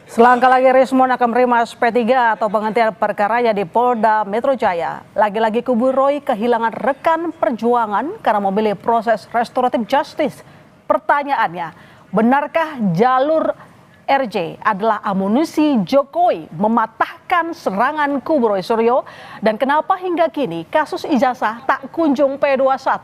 Selangkah lagi Rismon akan menerima SP3 atau penghentian perkaranya di Polda Metro Jaya. Lagi-lagi kubu Roy kehilangan rekan perjuangan karena memilih proses restoratif justice. Pertanyaannya, benarkah jalur RJ adalah amunisi Jokowi mematahkan serangan kubu Roy Suryo? Dan kenapa hingga kini kasus ijazah tak kunjung P21?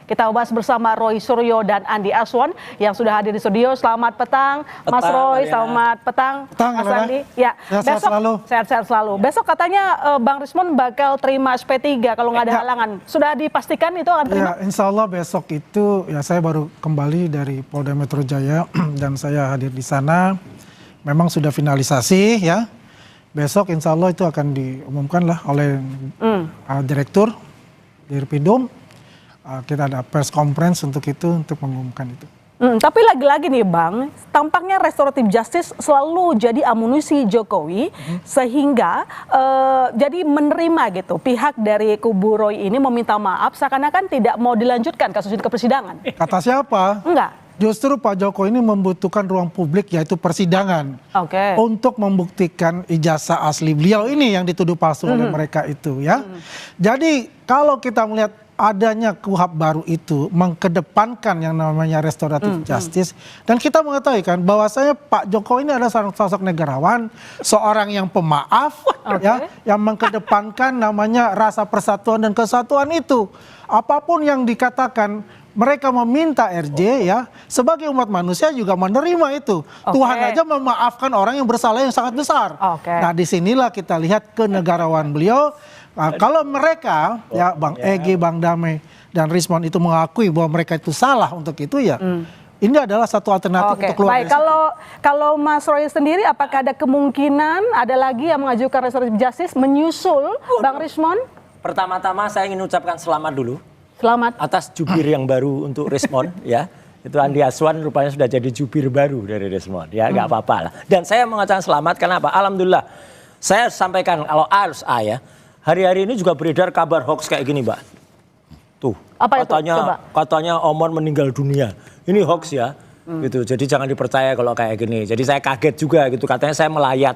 Kita bahas bersama Roy Suryo dan Andi Aswan yang sudah hadir di studio. Selamat petang, Mas Roy. Selamat petang, Mas Andi. Ya, sehat-sehat selalu. Besok katanya Bang Rismon bakal terima SP3 kalau nggak ada halangan. Sudah dipastikan itu akan terima? Ya, insya Allah besok itu ya saya baru kembali dari Polda Metro Jaya dan saya hadir di sana. Memang sudah finalisasi ya. Besok insya Allah itu akan diumumkan lah oleh Direktur Dirpidum. Kita ada press conference untuk itu, untuk mengumumkan itu. Tapi lagi-lagi nih Bang, tampaknya restoratif justice selalu jadi amunisi Jokowi sehingga jadi menerima gitu. Pihak dari kubu Roy ini meminta maaf seakan-akan tidak mau dilanjutkan kasus ini ke persidangan. Kata siapa? Enggak. Justru Pak Jokowi ini membutuhkan ruang publik yaitu persidangan untuk membuktikan ijazah asli beliau ini yang dituduh palsu oleh mereka itu ya. Jadi kalau kita melihat adanya KUHP baru itu mengkedepankan yang namanya restoratif justice, dan kita mengetahui kan bahwasanya Pak Jokowi ini adalah seorang sosok negarawan, seorang yang pemaaf ya, yang mengkedepankan namanya rasa persatuan dan kesatuan itu. Apapun yang dikatakan, mereka meminta RJ ya, sebagai umat manusia juga menerima itu. Tuhan aja memaafkan orang yang bersalah yang sangat besar. Nah, disinilah kita lihat kenegarawan beliau. Nah, kalau mereka ya Bang Egy, Bang Damai dan Rismon itu mengakui bahwa mereka itu salah untuk itu ya, ini adalah satu alternatif untuk keluar. Baik, kalau Mas Roy sendiri, apakah ada kemungkinan ada lagi yang mengajukan restoratif justice menyusul Bang Rismon? Pertama-tama saya ingin ucapkan selamat dulu. Selamat. Atas jubir yang baru untuk Rismon ya. Itu Andi Aswan rupanya sudah jadi jubir baru dari Rismon. Ya nggak apa-apa lah. Dan saya mengucapkan selamat karena apa? Alhamdulillah. Saya sampaikan kalau A harus A ya. Hari-hari ini juga beredar kabar hoax kayak gini, Mbak. Tuh, apa katanya Omon meninggal dunia. Ini hoax ya. Gitu. Jadi jangan dipercaya kalau kayak gini. Jadi saya kaget juga gitu, katanya saya melayat.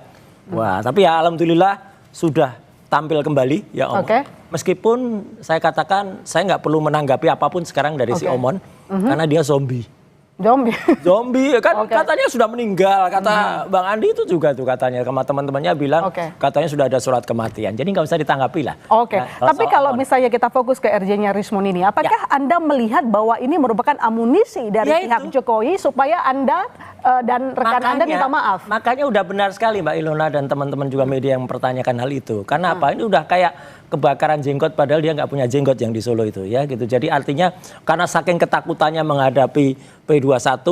Wah, tapi ya alhamdulillah sudah tampil kembali ya Omon. Meskipun saya katakan saya nggak perlu menanggapi apapun sekarang dari si Omon karena dia zombie. Zombie kan katanya sudah meninggal, kata Bang Andi itu juga tuh katanya, sama teman-temannya bilang katanya sudah ada surat kematian, jadi nggak usah ditanggapi lah. Tapi kalau misalnya kita fokus ke RJ-nya Rismon ini, apakah Anda melihat bahwa ini merupakan amunisi dari pihak Jokowi supaya Anda dan rekan Anda minta maaf? Makanya udah benar sekali Mbak Ilona dan teman-teman juga media yang mempertanyakan hal itu. Karena apa? Ini udah kayak kebakaran jenggot padahal dia nggak punya jenggot yang di Solo itu ya gitu. Jadi artinya karena saking ketakutannya menghadapi P21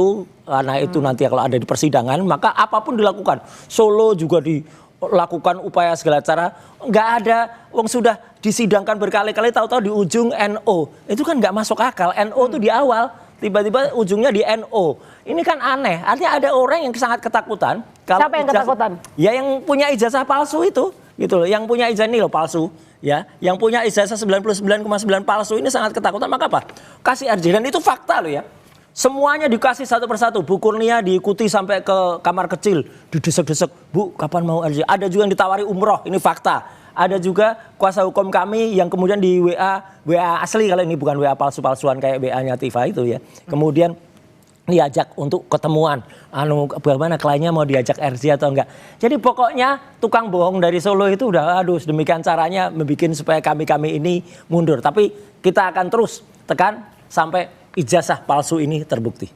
karena itu nanti kalau ada di persidangan maka apapun dilakukan. Solo juga dilakukan upaya segala cara, nggak ada, wong sudah disidangkan berkali-kali tahu-tahu di ujung NO. Itu kan nggak masuk akal. NO itu di awal, tiba-tiba ujungnya di NO. Ini kan aneh. Artinya ada orang yang sangat ketakutan. Siapa yang ketakutan? Ya yang punya ijazah palsu itu, gitu loh. Yang punya ijazah ini loh palsu. Ya, yang punya ijazah 99,9 palsu ini sangat ketakutan. Maka apa? Kasih RJ, dan itu fakta loh ya. Semuanya dikasih satu persatu. Bu Kurnia diikuti sampai ke kamar kecil, didesek-desek. Bu, kapan mau RJ? Ada juga yang ditawari umroh, ini fakta. Ada juga kuasa hukum kami yang kemudian di WA asli, kalau ini bukan WA palsu-palsuan kayak WA-nya Tifa itu ya. Kemudian diajak untuk ketemuan, bagaimana kliennya mau diajak RJ atau enggak. Jadi pokoknya tukang bohong dari Solo itu udah demikian caranya membuat supaya kami ini mundur. Tapi kita akan terus tekan sampai ijazah palsu ini terbukti.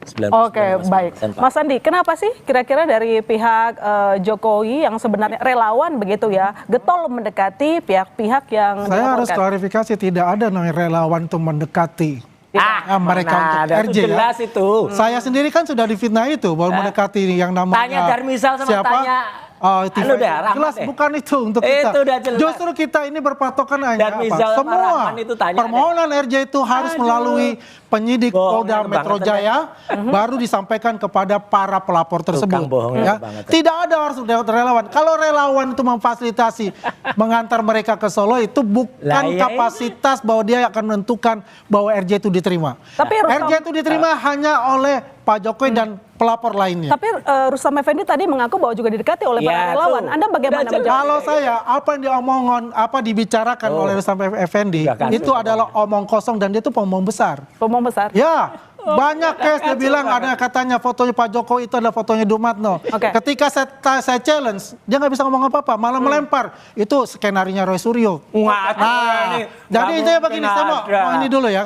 Baik. Mas Andi, kenapa sih kira-kira dari pihak Jokowi yang sebenarnya relawan begitu ya, getol mendekati pihak-pihak yang saya harus klarifikasi, tidak ada namanya relawan untuk mendekati. Mereka untuk RJ jelas ya. Itu. Saya sendiri kan sudah difitnah itu bahwa mendekati yang namanya tanya Darmizal sama siapa? Tanya Jelas bukan itu untuk kita. Justru kita ini berpatokan hanya apa? Semua permohonan RJ itu harus melalui penyidik Polda Metro Jaya baru disampaikan kepada para pelapor tersebut. Ya. Tidak ada harus relawan. Kalau relawan itu memfasilitasi mengantar mereka ke Solo itu bukan kapasitas bahwa dia akan menentukan bahwa RJ itu diterima. Tapi RJ itu diterima hanya oleh Pak Jokowi dan pelapor lainnya. Tapi Rustam Effendi tadi mengaku bahwa juga didekati oleh para relawan. Anda bagaimana menjawab? Kalau saya, apa yang dibicarakan oleh Rustam Effendi itu adalah omong kosong dan dia itu pembohong besar. Pembohong besar? Ya, banyak case dia bilang ada katanya fotonya Pak Jokowi itu adalah fotonya Dumatno. Ketika saya challenge, dia nggak bisa ngomong apa-apa, malah melempar. Itu skenarinya Roy Suryo. Nah, jadi intinya begini, saya mau ini dulu ya.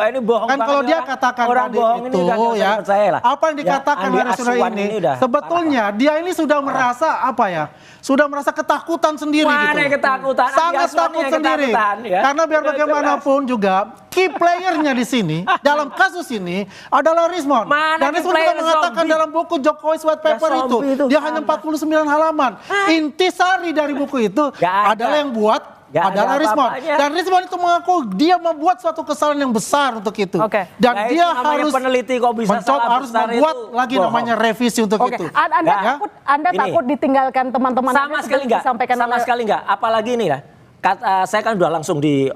Kan kalau dia katakan tadi itu ya, apa yang dikatakan oleh Suryo ini, sebetulnya dia ini sudah merasa apa ya? Sudah merasa ketakutan sendiri gitu. Ketakutan? Sangat takut sendiri. Karena biar bagaimanapun juga key playernya di sini dalam kasus ini adalah Rismon. Dan Rismon juga mengatakan dalam buku Jokowi White Paper itu dia hanya 49 halaman. Intisari dari buku itu adalah yang buat adalah Rismon. Dan Rismon itu mengaku dia membuat suatu kesalahan yang besar untuk itu. Dan dia harus peneliti kok bisa harus membuat lagi namanya revisi untuk itu. Anda takut ditinggalkan teman-teman sama sekali enggak. Sama sekali enggak. Apalagi ini ya. Saya kan udah langsung di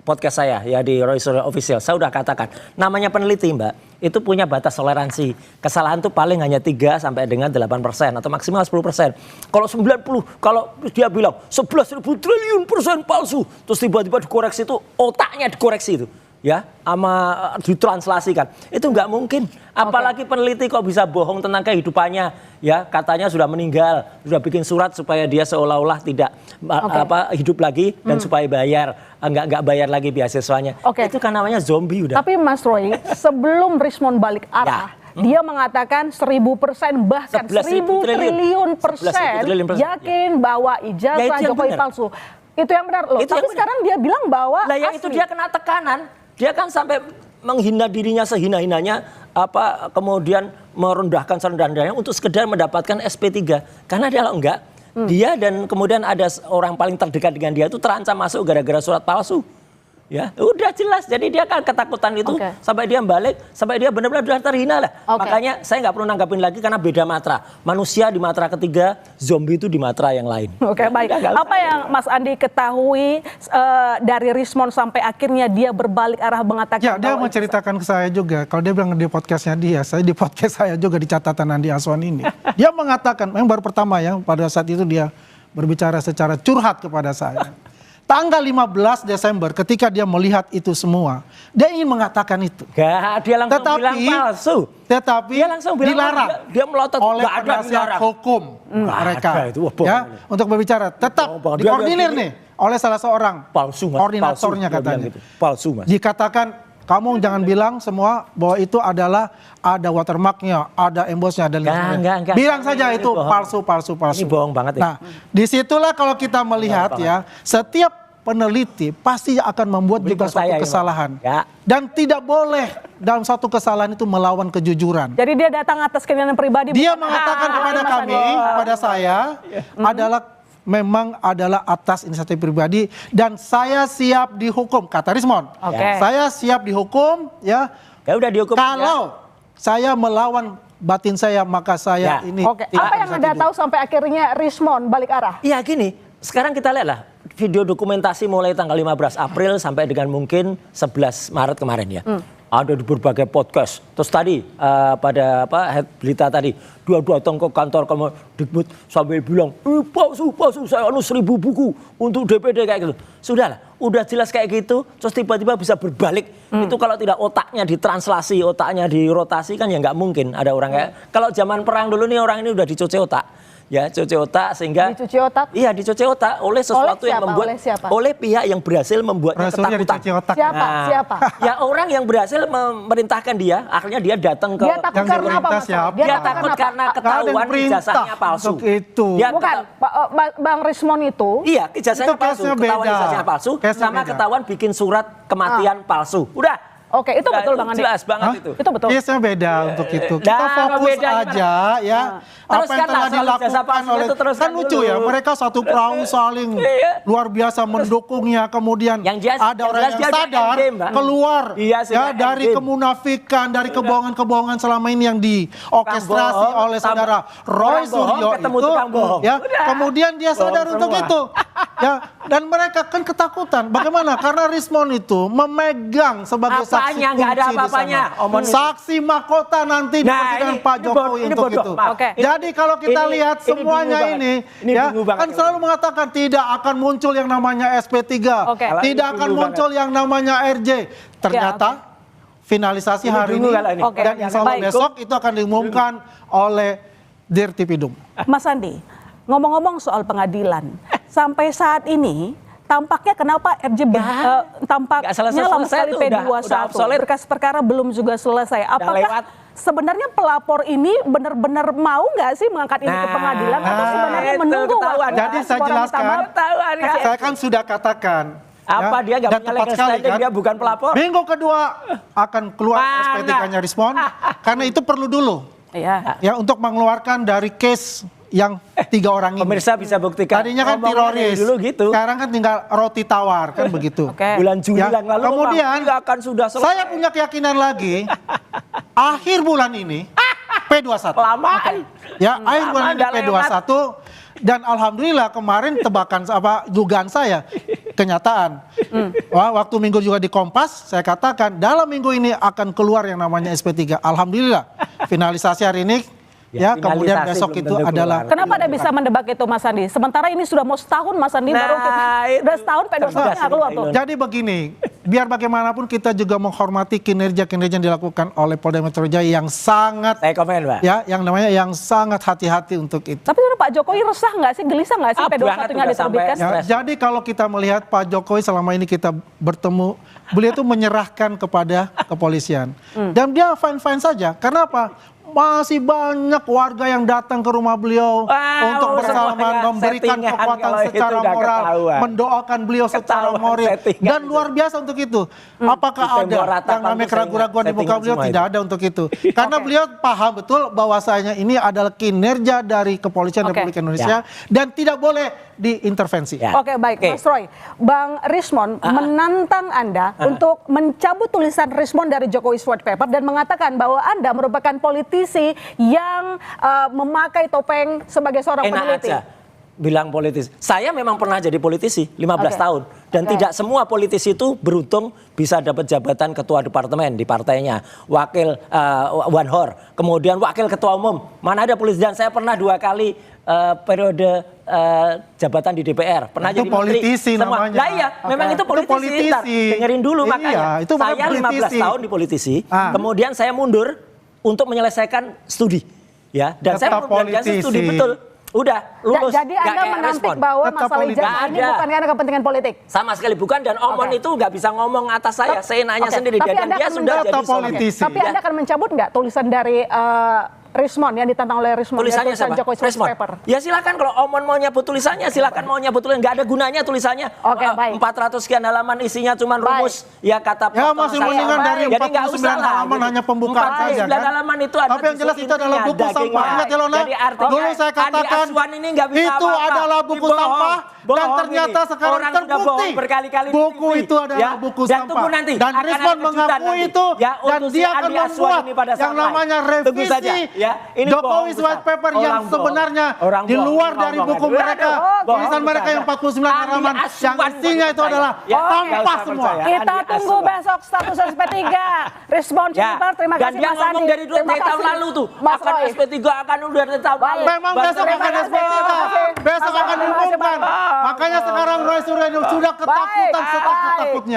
podcast saya ya di Roy Suryo Official. Saya udah katakan namanya peneliti Mbak itu punya batas toleransi. Kesalahan tuh paling hanya 3 sampai dengan 8% atau maksimal 10%. Kalau 90, kalau dia bilang 11.000 triliun persen palsu, terus tiba-tiba dikoreksi itu otaknya dikoreksi itu. Ya, sama ditranslasikan. Itu nggak mungkin. Apalagi peneliti kok bisa bohong tentang kehidupannya. Ya, katanya sudah meninggal, sudah bikin surat supaya dia seolah-olah tidak hidup lagi dan supaya bayar, nggak bayar lagi beasiswanya. Itu kan namanya zombie udah. Tapi Mas Roy, sebelum Rismon balik arah, dia mengatakan 1000% bahkan 1000 triliun persen yakin bahwa ijazah Jokowi palsu. Itu yang benar loh. Tapi sekarang dia bilang bahwa yang itu dia kena tekanan. Dia kan sampai menghina dirinya sehina-hinanya, kemudian merendahkan serendah-rendahnya untuk sekedar mendapatkan SP3. Karena dia kalau enggak, dia dan kemudian ada orang paling terdekat dengan dia itu terancam masuk gara-gara surat palsu. Ya, udah jelas. Jadi dia kan ketakutan itu sampai dia balik, sampai dia benar-benar sudah terhina lah. Makanya saya nggak perlu nanggapin lagi karena beda matra. Manusia di matra ketiga, zombie itu di matra yang lain. Baik. Apa yang Mas Andi ketahui dari Rismon sampai akhirnya dia berbalik arah mengatakan? Ya, dia menceritakan ke saya juga. Kalau dia bilang di podcastnya dia, saya di podcast saya juga di catatan Andi Aswan ini. Dia mengatakan, yang baru pertama ya, pada saat itu dia berbicara secara curhat kepada saya. Tanggal 15 Desember ketika dia melihat itu semua, dia ingin mengatakan itu. Dia langsung bilang palsu. Tetapi dia langsung bilang dilarang dia melotot oleh penasihat hukum mereka ya untuk berbicara. Tetap dikoordinir nih oleh salah seorang koordinatornya katanya. Gitu. Palsu Mas. Dikatakan kamu jangan bilang semua bahwa itu adalah ada watermarknya, ada embossnya, dan lain-lain. Bilang saja itu palsu. Ini bohong banget ya. Nah, disitulah kalau kita melihat ya, setiap peneliti pasti akan membuat juga suatu kesalahan. Dan tidak boleh dalam suatu kesalahan itu melawan kejujuran. Jadi dia datang atas keinginan pribadi. Dia mengatakan kepada kami, kepada saya, memang adalah atas inisiatif pribadi dan saya siap dihukum, kata Rismon. Saya siap dihukum ya. Udah dihukum. Kalau saya melawan batin saya maka saya ini. Apa yang Anda tahu sampai akhirnya Rismon balik arah? Iya gini, sekarang kita lihatlah video dokumentasi mulai tanggal 15 April sampai dengan mungkin 11 Maret kemarin ya. Ada di berbagai podcast. Terus tadi pada head berita tadi, dia datang ke kantor Kemendikbud sambil bilang, palsu, saya 1000 buku untuk DPD kayak gitu. Sudahlah, udah jelas kayak gitu, terus tiba-tiba bisa berbalik. Itu kalau tidak otaknya ditranslasi, otaknya dirotasi kan ya nggak mungkin ada orang kayak. Kalau zaman perang dulu nih orang ini udah dicuci otak. Ya, cuci otak sehingga dicuci otak? Iya, dicuci otak oleh sesuatu yang membuat oleh pihak yang berhasil membuatnya ketakutan. Siapa? Ya orang yang berhasil memerintahkan dia, akhirnya dia datang ke dia takut karena apa, Mas? Dia takut karena ketahuan ijazahnya palsu. Bukan, Bang Rismon itu. Iya, ijazahnya palsu, ketahuan ijazahnya palsu sama ketahuan bikin surat kematian palsu. Udah. Itu betul Bang Andi. Jelas banget itu. Itu betul. Case-nya beda untuk itu. Kita fokus aja ya. Apa yang telah dilakukan oleh, kan lucu ya, mereka satu perahu saling luar biasa mendukungnya. Kemudian ada orang yang sadar keluar ya dari kemunafikan, dari kebohongan-kebohongan selama ini yang diorkestrasi oleh saudara Roy Suryo itu. Ya, kemudian dia sadar untuk itu. Ya, dan mereka kan ketakutan. Bagaimana? Karena Rismon itu memegang sebagai saksi Apanya? Nggak ada kunci di apa-apanya. sana. Omong itu. Saksi mahkota nanti di Nah, persidangan ini- Pak ini Jokowi bodoh, ini untuk bodoh, itu. Pak. Oke. Jadi kalau kita Ini- lihat ini semuanya bingung ini, banget. Ini ya bingung banget. kan selalu mengatakan tidak akan muncul yang namanya SP3, Oke. tidak Ini akan bingung muncul yang namanya RJ. Ternyata finalisasi Ini hari bingung ini kalau ini. Oke. dan insya Allah Baik. besok itu akan diumumkan oleh Dirtipidum. Mas Andi, ngomong-ngomong soal pengadilan, sampai saat ini tampaknya kenapa RJ tampaknya lama selesai sekali tuh, udah P21, obsolete. berkas perkara belum juga selesai. lewat. Apakah sebenarnya pelapor ini benar-benar mau nggak sih mengangkat ini ke pengadilan atau sebenarnya itu menunggu ketahuan. waktu Jadi saya orang minta jelaskan. maaf? Ketahuan, ya. Saya kan sudah katakan. Apa dia nggak dan punya tepat legal sekali, standing, kan? dia bukan pelapor? Minggu kedua akan keluar Mana? SP3-nya Rismon, karena itu perlu dulu Iya. ya untuk mengeluarkan dari case yang 3 orang ini. Pemirsa bisa buktikan. Tadinya kan Ngomongnya dari teroris, dulu gitu. sekarang kan tinggal roti tawar kan begitu. Oke. Bulan Juli Ya, yang lalu kemudian nggak akan sudah selesai. Saya punya keyakinan lagi akhir bulan ini P21. Kelamaan. Ya, akhir bulan ini udah P21 dan alhamdulillah kemarin tebakan dugaan saya kenyataan. Wah, waktu minggu juga di Kompas saya katakan dalam minggu ini akan keluar yang namanya SP3. Alhamdulillah finalisasi hari ini ya kemudian finalisasi besok belum itu tentu adalah keluar. Kenapa Anda bisa mendebak itu Mas Andi? Sementara ini sudah mau setahun Mas Andi Nah, baru kita, itu. udah setahun P21 Cerdas nggak keluar ini, tuh. Pak Jadi begini, biar bagaimanapun kita juga menghormati kinerja-kinerja yang dilakukan oleh Polda Metro Jaya yang sangat Saya komen, Pak. ya yang namanya yang sangat hati-hati untuk itu. Tapi sebenarnya Pak Jokowi resah nggak sih, gelisah nggak sih Ah, P21-nya banget udah diterbitkan? sampai- Ya, jadi kalau kita melihat Pak Jokowi selama ini kita bertemu, beliau itu menyerahkan kepada kepolisian. Dan dia fine-fine saja. Karena apa? Masih banyak warga yang datang ke rumah beliau untuk bersalaman, semuanya memberikan settingan kekuatan kalau itu secara udah moral, ketahuan. mendoakan beliau secara Ketahuan moral. settingan Dan itu. luar biasa untuk itu. Apakah Sistem ada ratapan yang namanya itu keraguan-keraguan di muka settingan beliau? semua Tidak itu. ada untuk itu. Karena beliau paham betul bahwasanya ini adalah kinerja dari kepolisian Oke. Republik Indonesia dan tidak boleh diintervensi. Ya. Oke baik, Mas Roy. Bang Rismon menantang Anda untuk mencabut tulisan Rismon dari Jokowi's White Paper dan mengatakan bahwa Anda merupakan politisi yang memakai topeng sebagai seorang Enak peneliti. aja bilang politis. Saya memang pernah jadi politisi 15 Oke. tahun. Dan Oke. tidak semua politisi itu beruntung bisa dapat jabatan ketua departemen di partainya. Wakil Wanhor, kemudian wakil ketua umum. Mana ada politisi. Dan saya pernah 2 kali periode jabatan di DPR. Pernah Itu jadi menteri. politisi Semua. namanya. Lah iya, memang Oke. itu politisi. Itu politisi. Ntar, dengerin dulu Iya, makanya. itu makanya Saya 15 politisi. tahun di politisi. Ah. Kemudian saya mundur untuk menyelesaikan studi. Ya, dan saya Tetap mengerjakan studi politisi. betul. Udah lulus. Jadi nggak Anda kayak menampik respon. bahwa Tetap masalah politik. ijazah ini Nggak ada. bukan karena kepentingan politik. Sama sekali bukan, dan Omon Oke. itu nggak bisa ngomong atas saya. Saya nanya Oke. sendiri, Tapi dan Anda dia akan sudah menjadi jadi seorang politisi. Tapi Anda akan mencabut nggak tulisan dari Rismon yang ditantang oleh Rismon? Tulisannya tulisan siapa? Jokowi's White Respon. Paper. Ya silakan, kalau Omon mau nyebut tulisannya, silakan mau nyebut tulisannya. Nggak ada gunanya tulisannya. Oke, baik. 400 sekian halaman isinya cuma rumus. Ya kata Ya potong masih saya. mendingan dari Jadi nggak 49 usah lah, halaman gitu. hanya pembukaan saja 49 kan. halaman itu ada Tapi yang jelas itu adalah buku dagingnya. sampah. Ingat ya Lona, Jadi artinya dulu saya Andi katakan Aswan ini nggak bisa itu apa-apa. adalah buku Ini bohong. sampah dan Bohong ternyata ini. sekarang Orang sudah terbukti bohong berkali-kali di buku TV. itu adalah Ya, buku dan sampah. tunggu nanti, Dan akan ada Rismon kejutan mengakui nanti. itu Ya, dan untuk si dia akan Andi Aswan membuat ini pada yang saat namanya lain. Tunggu revisi saja, ya. Ini Jokowi's bohong, White Paper yang orang bohong. sebenarnya Orang di bohong, luar bohong, dari bohong. buku Udah, mereka, bohong, tulisan bukan mereka yang ada. 49 Andi halaman yang Aswan isinya itu percaya. adalah Ya, sampah nggak usah semua. percaya. Kita Andi tunggu Aswan. besok status SP3. Respon Ya, Twitter, terima dan kasih dia Mas ngomong Andi. dari Terima tahun kasih, lalu tuh, Mas akan Roy. SP3 akan udah dari tahun lalu. Memang besok Terima akan kasih. SP3. Besok Mas Roy, akan terima kasih, diumumkan. Bang. Makanya sekarang Roy Suryo sudah ketakutan Baik. setakut-takutnya.